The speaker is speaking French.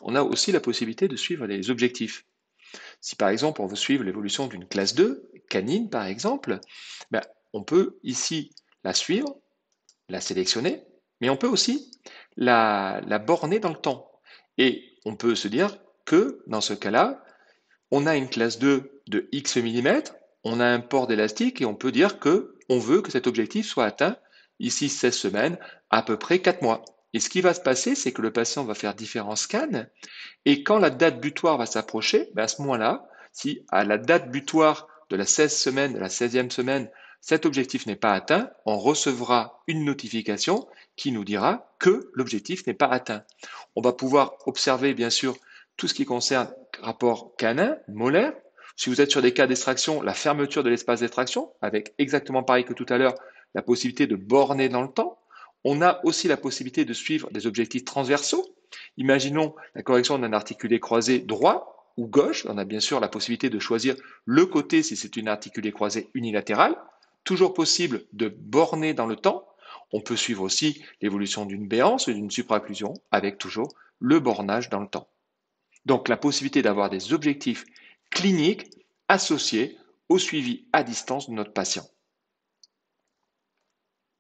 on a aussi la possibilité de suivre les objectifs. Si par exemple on veut suivre l'évolution d'une classe 2, canine par exemple, ben, on peut ici la suivre, la sélectionner, mais on peut aussi la borner dans le temps. Et on peut se dire que dans ce cas-là, on a une classe 2 de X millimètres, on a un port d'élastique et on peut dire que on veut que cet objectif soit atteint ici 16 semaines, à peu près 4 mois. Et ce qui va se passer, c'est que le patient va faire différents scans et quand la date butoir va s'approcher, ben à ce moment-là, si à la date butoir de la 16 semaine, de la 16e semaine, cet objectif n'est pas atteint, on recevra une notification qui nous dira que l'objectif n'est pas atteint. On va pouvoir observer bien sûr tout ce qui concerne rapport canin, molaire. Si vous êtes sur des cas d'extraction, la fermeture de l'espace d'extraction, avec exactement pareil que tout à l'heure, la possibilité de borner dans le temps. On a aussi la possibilité de suivre des objectifs transversaux. Imaginons la correction d'un articulé croisé droit ou gauche. On a bien sûr la possibilité de choisir le côté si c'est une articulé croisée unilatérale. Toujours possible de borner dans le temps. On peut suivre aussi l'évolution d'une béance ou d'une supraocclusion avec toujours le bornage dans le temps. Donc la possibilité d'avoir des objectifs cliniques associés au suivi à distance de notre patient.